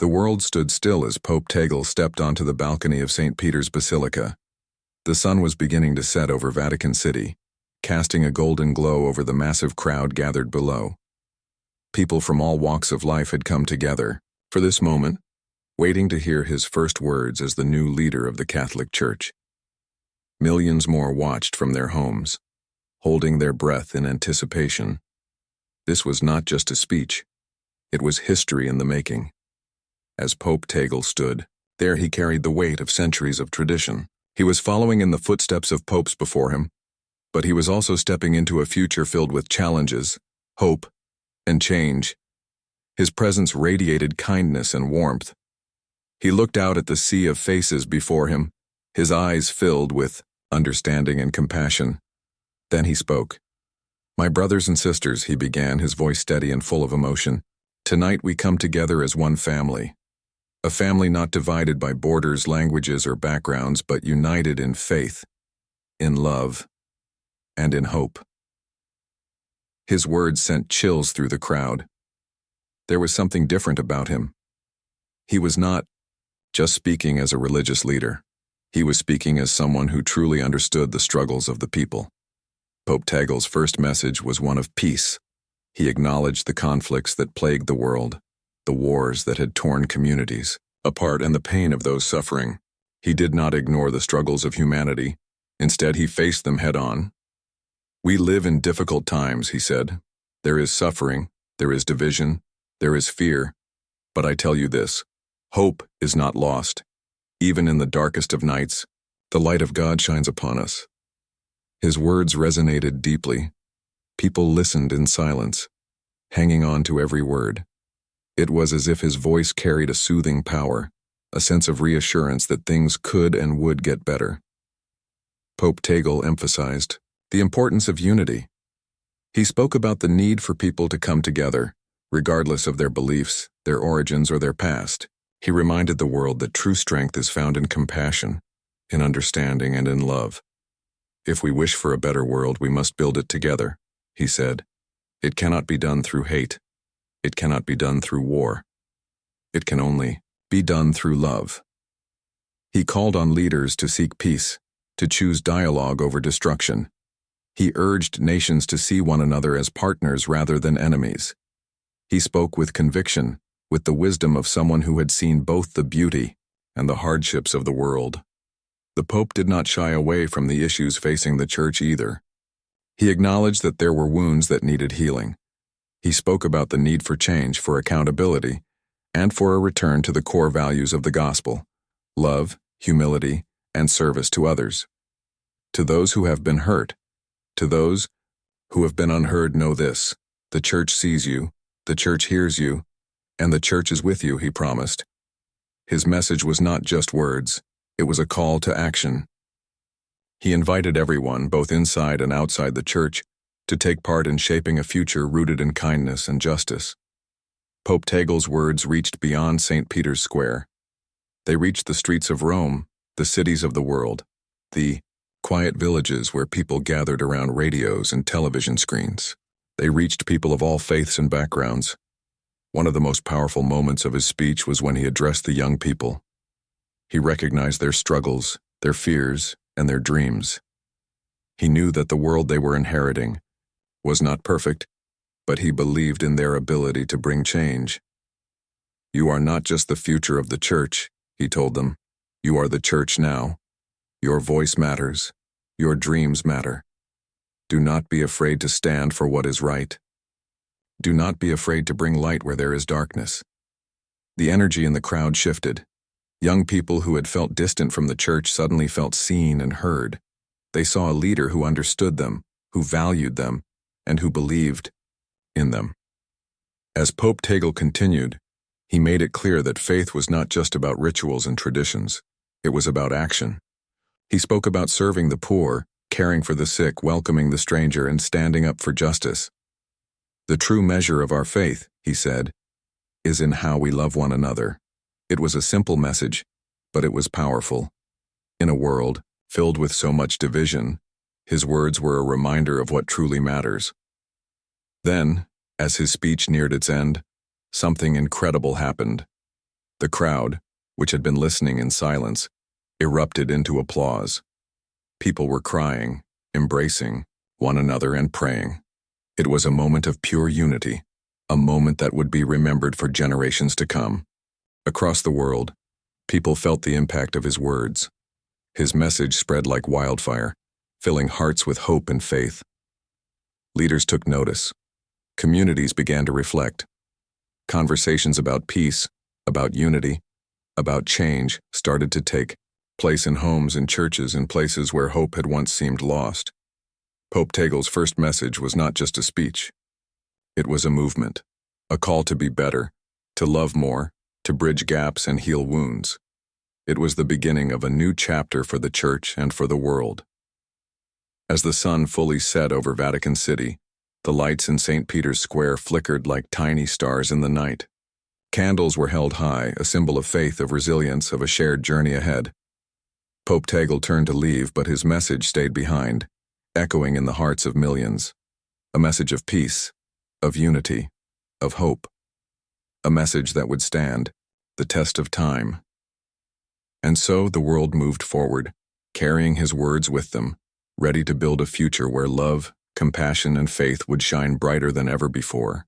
The world stood still as Pope Tagle stepped onto the balcony of St. Peter's Basilica. The sun was beginning to set over Vatican City, casting a golden glow over the massive crowd gathered below. People from all walks of life had come together, for this moment, waiting to hear his first words as the new leader of the Catholic Church. Millions more watched from their homes, holding their breath in anticipation. This was not just a speech. It was history in the making. As Pope Tagle stood, there he carried the weight of centuries of tradition. He was following in the footsteps of popes before him, but he was also stepping into a future filled with challenges, hope, and change. His presence radiated kindness and warmth. He looked out at the sea of faces before him, his eyes filled with understanding and compassion. Then he spoke. "My brothers and sisters," he began, his voice steady and full of emotion. "Tonight we come together as one family. A family not divided by borders, languages, or backgrounds, but united in faith, in love, and in hope." His words sent chills through the crowd. There was something different about him. He was not just speaking as a religious leader. He was speaking as someone who truly understood the struggles of the people. Pope Tagle's first message was one of peace. He acknowledged the conflicts that plagued the world, the wars that had torn communities apart, and the pain of those suffering. He did not ignore the struggles of humanity. Instead, he faced them head-on. "We live in difficult times," he said. "There is suffering, there is division, there is fear. But I tell you this, hope is not lost. Even in the darkest of nights, the light of God shines upon us." His words resonated deeply. People listened in silence, hanging on to every word. It was as if his voice carried a soothing power, a sense of reassurance that things could and would get better. Pope Tagle emphasized the importance of unity. He spoke about the need for people to come together, regardless of their beliefs, their origins, or their past. He reminded the world that true strength is found in compassion, in understanding, and in love. "If we wish for a better world, we must build it together," he said. "It cannot be done through hate. It cannot be done through war. It can only be done through love." He called on leaders to seek peace, to choose dialogue over destruction. He urged nations to see one another as partners rather than enemies. He spoke with conviction, with the wisdom of someone who had seen both the beauty and the hardships of the world. The Pope did not shy away from the issues facing the Church either. He acknowledged that there were wounds that needed healing. He spoke about the need for change, for accountability, and for a return to the core values of the gospel: love, humility, and service to others. "To those who have been hurt, to those who have been unheard, know this: the Church sees you, the Church hears you, and the Church is with you," he promised. His message was not just words, it was a call to action. He invited everyone, both inside and outside the Church, to take part in shaping a future rooted in kindness and justice. Pope Tagle's words reached beyond St. Peter's Square. They reached the streets of Rome, the cities of the world, the quiet villages where people gathered around radios and television screens. They reached people of all faiths and backgrounds. One of the most powerful moments of his speech was when he addressed the young people. He recognized their struggles, their fears, and their dreams. He knew that the world they were inheriting was not perfect, but he believed in their ability to bring change. "You are not just the future of the Church," he told them. "You are the Church now. Your voice matters. Your dreams matter. Do not be afraid to stand for what is right. Do not be afraid to bring light where there is darkness." The energy in the crowd shifted. Young people who had felt distant from the Church suddenly felt seen and heard. They saw a leader who understood them, who valued them, and who believed in them. As Pope Tagle continued, he made it clear that faith was not just about rituals and traditions. It was about action. He spoke about serving the poor, caring for the sick, welcoming the stranger, and standing up for justice. "The true measure of our faith," he said, "is in how we love one another." It was a simple message, but it was powerful. In a world filled with so much division, his words were a reminder of what truly matters. Then, as his speech neared its end, something incredible happened. The crowd, which had been listening in silence, erupted into applause. People were crying, embracing one another and praying. It was a moment of pure unity, a moment that would be remembered for generations to come. Across the world, people felt the impact of his words. His message spread like wildfire, filling hearts with hope and faith. Leaders took notice. Communities began to reflect. Conversations about peace, about unity, about change started to take place in homes and churches and places where hope had once seemed lost. Pope Tagle's first message was not just a speech. It was a movement, a call to be better, to love more, to bridge gaps and heal wounds. It was the beginning of a new chapter for the Church and for the world. As the sun fully set over Vatican City, the lights in St. Peter's Square flickered like tiny stars in the night. Candles were held high, a symbol of faith, of resilience, of a shared journey ahead. Pope Tagle turned to leave, but his message stayed behind, echoing in the hearts of millions. A message of peace, of unity, of hope. A message that would stand the test of time. And so the world moved forward, carrying his words with them, ready to build a future where love, compassion, and faith would shine brighter than ever before.